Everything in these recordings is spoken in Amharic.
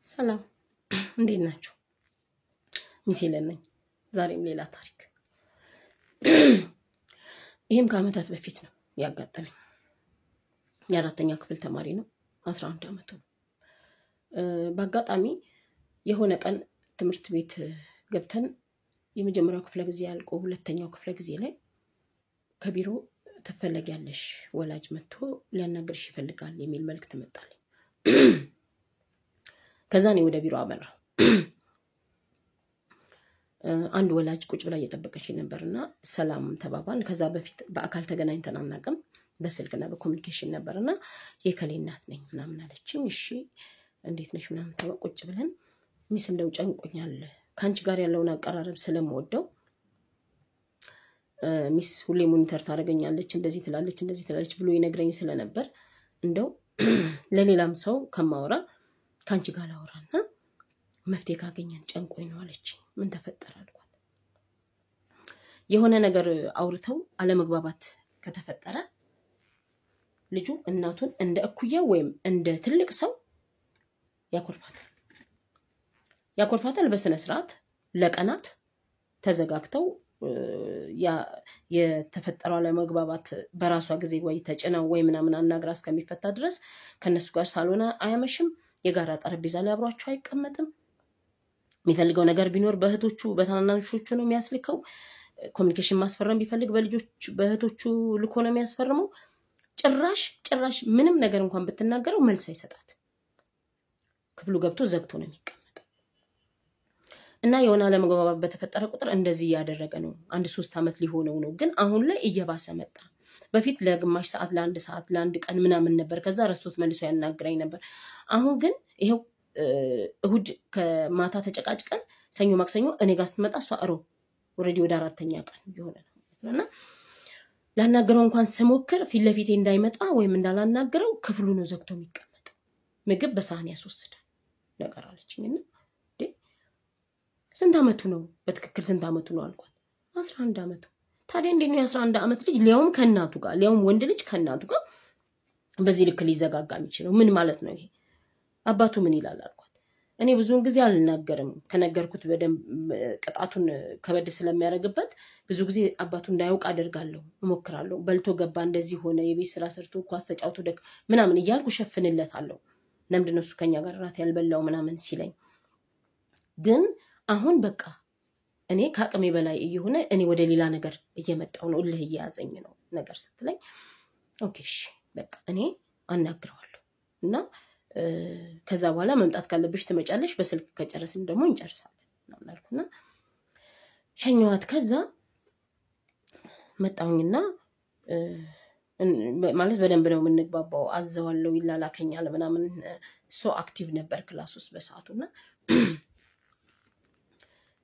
ሰላም እንዴት ናችሁ? ሚሴለን ነኝ። ዛሬም ሌላ ታሪክ። ይህም ከአመታት በፊት ነው ያጋጠመኝ። የአራተኛ ክፍል ተማሪ ነው። 11 አመቱ ነው። በአጋጣሚ የሆነ ቀን ትምህርት ቤት ገብተን የመጀመሪያው ክፍለ ጊዜ ያልቆ ሁለተኛው ክፍለ ጊዜ ላይ ከቢሮ ትፈለጊያለሽ፣ ወላጅ መጥቶ ሊያናግርሽ ይፈልጋል የሚል መልእክት መጣልኝ። ከዛ እኔ ወደ ቢሮ አመራሁ። አንድ ወላጅ ቁጭ ብላ እየጠበቀች ነበርና ሰላም ተባባል። ከዛ በፊት በአካል ተገናኝተን አናውቅም፣ በስልክና በኮሚኒኬሽን ነበርና የከሌ እናት ነኝ ምናምን አለችኝ። እሺ እንዴት ነሽ ምናምን ተባለ። ቁጭ ብለን ሚስ እንደው ጨንቆኛል፣ ከአንቺ ጋር ያለውን አቀራረብ ስለምወደው ሚስ ሁሌ ሞኒተር ታደርገኛለች፣ እንደዚህ ትላለች ብሎ ይነግረኝ ስለነበር እንደው ለሌላም ሰው ከማወራ ከአንቺ ጋር ላውራና መፍትሄ ካገኘን ጨንቆኝ ነው አለች። ምን ተፈጠረ አልኳት። የሆነ ነገር አውርተው አለመግባባት ከተፈጠረ ልጁ እናቱን እንደ እኩያ ወይም እንደ ትልቅ ሰው ያኮርፋታል። በስነ ስርዓት ለቀናት ተዘጋግተው የተፈጠረው አለመግባባት በራሷ ጊዜ ወይ ተጭናው ወይ ምናምን አናግራ እስከሚፈታ ድረስ ከነሱ ጋር ሳልሆነ አያመሽም። የጋራ ጠረጴዛ ላይ አብሯቸው አይቀመጥም። የሚፈልገው ነገር ቢኖር በታናናሾቹ ነው የሚያስልከው። ኮሚኒኬሽን ማስፈረም ቢፈልግ በእህቶቹ ልኮ ነው የሚያስፈርመው። ጭራሽ ምንም ነገር እንኳን ብትናገረው መልስ አይሰጣት። ክፍሉ ገብቶ ዘግቶ ነው የሚቀመጠው። እና የሆነ አለመግባባት በተፈጠረ ቁጥር እንደዚህ እያደረገ ነው። 1-3 ዓመት ሊሆነው ነው። ግን አሁን ላይ እየባሰ መጣ። በፊት ለግማሽ ሰዓት፣ ለአንድ ሰዓት፣ ለአንድ ቀን ምናምን ነበር። ከዛ ረስቶት መልሶ ያናግረኝ ነበር። አሁን ግን ይሄው እሁድ ከማታ ተጨቃጭቀን ሰኞ ማክሰኞ እኔ ጋር ስትመጣ እሷ ኦልሬዲ ወደ 4ኛ ቀን የሆነ ነው እና ላናገረው እንኳን ስሞክር ፊት ለፊቴ እንዳይመጣ ወይም እንዳላናገረው ክፍሉ ነው ዘግቶ የሚቀመጠው። ምግብ በሳህን ያስወስዳል ነገር አለችኝና ስንት አመቱ ነው በትክክል ስንት አመቱ ነው አልኳት። 11 አመቱ። ታዲያ እንዴት ነው የ11 አመት ልጅ ሊያውም ከእናቱ ጋር ሊያውም ወንድ ልጅ ከእናቱ ጋር በዚህ ልክ ሊዘጋጋ የሚችለው ምን ማለት ነው? ይሄ አባቱ ምን ይላል አልኳት። እኔ ብዙውን ጊዜ አልናገርም። ከነገርኩት በደንብ ቅጣቱን ከበድ ስለሚያደርግበት ብዙ ጊዜ አባቱ እንዳያውቅ አደርጋለሁ፣ እሞክራለሁ። በልቶ ገባ፣ እንደዚህ ሆነ፣ የቤት ስራ ሰርቶ ኳስ ተጫውቶ ምናምን እያልኩ ሸፍንለታለሁ። ለምንድን ነው እሱ ከኛ ጋር ራት ያልበላው ምናምን ሲለኝ፣ ግን አሁን በቃ እኔ ከአቅሜ በላይ እየሆነ እኔ ወደ ሌላ ነገር እየመጣው ነው፣ እልህ እየያዘኝ ነው ነገር ስትለኝ፣ ኦኬ እሺ በቃ እኔ አናግረዋለሁ እና ከዛ በኋላ መምጣት ካለብሽ ትመጫለሽ፣ በስልክ ከጨረስን ደግሞ እንጨርሳለን አልኩና ሸኘኋት። ከዛ መጣሁኝና ማለት በደንብ ነው የምንግባባው። አዘዋለሁ፣ ይላላከኛል ምናምን። ሶ አክቲቭ ነበር ክላስ ውስጥ በሰዓቱና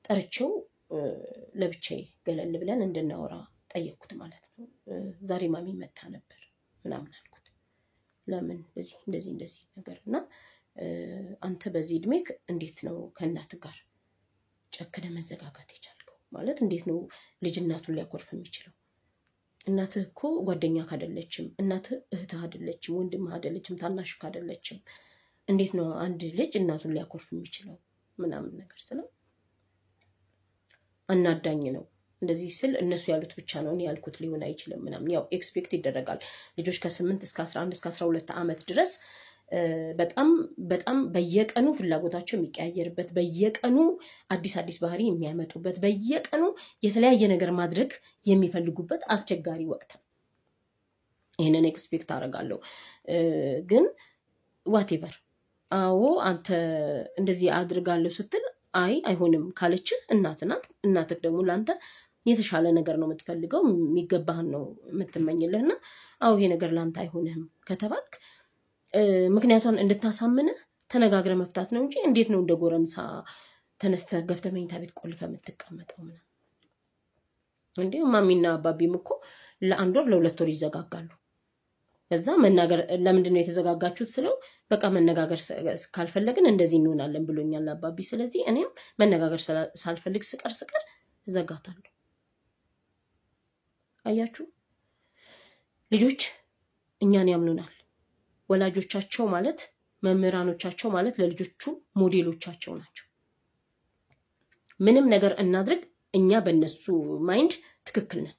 ጠርቼው ለብቻዬ ገለል ብለን እንድናወራ ጠየቅኩት ማለት ነው። ዛሬ ማሚ መታ ነበር ምናምን አልኩት። ለምን እንደዚህ ነገር እና አንተ በዚህ እድሜክ እንዴት ነው ከእናት ጋር ጨክነ መዘጋጋት የቻልከው? ማለት እንዴት ነው ልጅ እናቱን ሊያኮርፍ የሚችለው? እናትህ እኮ ጓደኛህ አይደለችም፣ እናትህ እህትህ አይደለችም፣ ወንድምህ አይደለችም፣ ታናሽህ አይደለችም። እንዴት ነው አንድ ልጅ እናቱን ሊያኮርፍ የሚችለው ምናምን ነገር ስለው አናዳኝ ነው። እንደዚህ ስል እነሱ ያሉት ብቻ ነው እኔ ያልኩት ሊሆን አይችልም ምናምን። ያው ኤክስፔክት ይደረጋል ልጆች ከ8 እስከ 11 እስከ 12 ዓመት ድረስ በጣም በየቀኑ ፍላጎታቸው የሚቀያየርበት፣ በየቀኑ አዲስ ባህሪ የሚያመጡበት፣ በየቀኑ የተለያየ ነገር ማድረግ የሚፈልጉበት አስቸጋሪ ወቅት ነው። ይህንን ኤክስፔክት አደርጋለሁ። ግን ዋቴቨር አዎ አንተ እንደዚህ አድርጋለሁ ስትል አይሆንም ካለችህ እናት ናት። እናትህ ደግሞ ለአንተ የተሻለ ነገር ነው የምትፈልገው፣ የሚገባህን ነው የምትመኝልህና አዎ ይሄ ነገር ለአንተ አይሆንህም ከተባልክ ምክንያቷን እንድታሳምንህ ተነጋግረ መፍታት ነው እንጂ እንዴት ነው እንደ ጎረምሳ ተነስተህ ገብተህ መኝታ ቤት ቆልፈ የምትቀመጠው? ምናምን እንዴ ማሚና አባቢም እኮ ለ1 ወር ለ2 ወር ይዘጋጋሉ። ከዛ መናገር ለምንድን ነው የተዘጋጋችሁት ስለው በቃ መነጋገር ካልፈለግን እንደዚህ እንሆናለን ብሎኛል አባቢ። ስለዚህ እኔም መነጋገር ሳልፈልግ ስቀር እዘጋታለሁ። አያችሁ ልጆች እኛን ያምኑናል። ወላጆቻቸው ማለት መምህራኖቻቸው ማለት ለልጆቹ ሞዴሎቻቸው ናቸው። ምንም ነገር እናድርግ እኛ በእነሱ ማይንድ ትክክል ነን።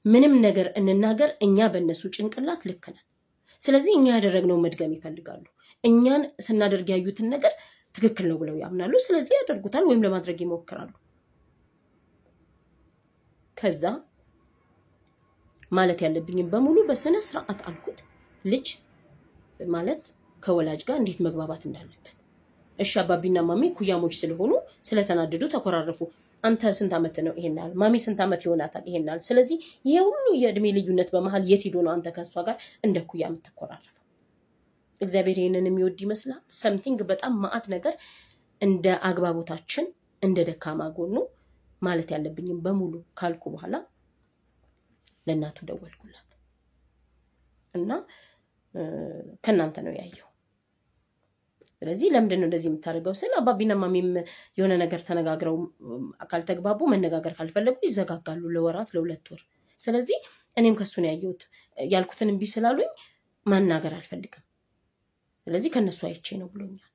ምንም ነገር እንናገር እኛ በእነሱ ጭንቅላት ልክ ነን። ስለዚህ እኛ ያደረግነው መድገም ይፈልጋሉ። እኛን ስናደርግ ያዩትን ነገር ትክክል ነው ብለው ያምናሉ። ስለዚህ ያደርጉታል ወይም ለማድረግ ይሞክራሉ። ከዛ ማለት ያለብኝም በሙሉ በስነ ስርዓት አልኩት። ልጅ ማለት ከወላጅ ጋር እንዴት መግባባት እንዳለበት። እሺ አባቢና ማሚ ኩያሞች ስለሆኑ ስለተናደዱ ተኮራረፉ። አንተ ስንት ዓመት ነው? ይሄናል። ማሚ ስንት ዓመት ይሆናታል? ይሄናል። ስለዚህ ይሄ ሁሉ የእድሜ ልዩነት በመሃል የት ሄዶ ነው አንተ ከሷ ጋር እንደ ኩያ የምትኮራረፈው? እግዚአብሔር ይሄንን የሚወድ ይመስላል? ሰምቲንግ በጣም ማአት ነገር እንደ አግባቦታችን እንደ ደካማ ጎኑ ማለት ያለብኝም በሙሉ ካልኩ በኋላ ለእናቱ ደወልኩላት እና ከእናንተ ነው ያየው። ስለዚህ ለምንድን ነው እንደዚህ የምታደርገው ስል አባቢና ማሚም የሆነ ነገር ተነጋግረው ካልተግባቡ መነጋገር ካልፈለጉ ይዘጋጋሉ ለወራት ለ2 ወር። ስለዚህ እኔም ከሱ ነው ያየሁት። ያልኩትን እምቢ ስላሉኝ ማናገር አልፈልግም። ስለዚህ ከነሱ አይቼ ነው ብሎኛል።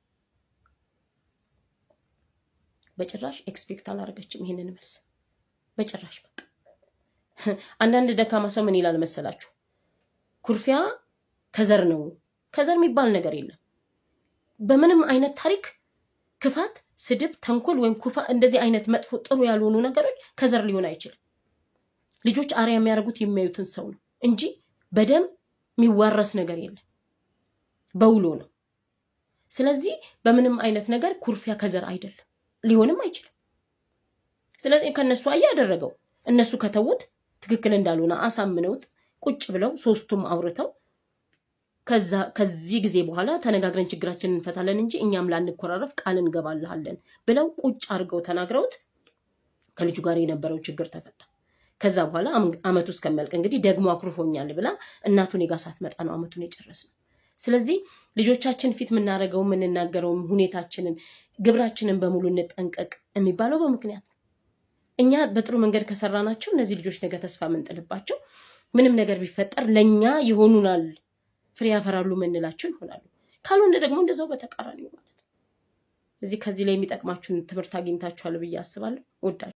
በጭራሽ ኤክስፔክት አላደረገችም ይሄንን መልስ በጭራሽ። በቃ አንዳንድ ደካማ ሰው ምን ይላል መሰላችሁ? ኩርፊያ ከዘር ነው። ከዘር የሚባል ነገር የለም። በምንም አይነት ታሪክ ክፋት፣ ስድብ፣ ተንኮል ወይም እንደዚህ አይነት መጥፎ ጥሩ ያልሆኑ ነገሮች ከዘር ሊሆን አይችልም። ልጆች አርአያ የሚያደርጉት የሚያዩትን ሰው ነው እንጂ በደም የሚዋረስ ነገር የለም፣ በውሎ ነው። ስለዚህ በምንም አይነት ነገር ኩርፊያ ከዘር አይደለም፣ ሊሆንም አይችልም። ስለዚህ ከነሱ ያደረገው እነሱ ከተውት ትክክል እንዳልሆነ አሳምነውት ቁጭ ብለው ሶስቱም አውርተው ከዚህ ጊዜ በኋላ ተነጋግረን ችግራችንን እንፈታለን እንጂ እኛም ላንኮራረፍ ቃል እንገባልሃለን ብለው ቁጭ አድርገው ተናግረውት ከልጁ ጋር የነበረው ችግር ተፈታ። ከዛ በኋላ አመቱ እስከሚያልቅ እንግዲህ ደግሞ አኩርፎኛል ብላ እናቱን ጋር ሳትመጣ ነው አመቱን የጨረስነው። ስለዚህ ልጆቻችን ፊት የምናደርገው የምንናገረው ሁኔታችንን ግብራችንን በሙሉ እንጠንቀቅ የሚባለው በምክንያት ነው። እኛ በጥሩ መንገድ ከሰራናቸው እነዚህ ልጆች ነገ ተስፋ የምንጥልባቸው ምንም ነገር ቢፈጠር ለኛ ይሆኑናል፣ ፍሬ ያፈራሉ የምንላቸው ይሆናሉ። ካልሆነ ደግሞ እንደዛው በተቃራኒው ማለት ነው። ከዚህ ላይ የሚጠቅማችሁን ትምህርት አግኝታችኋል ብዬ አስባለሁ። ወዳችሁ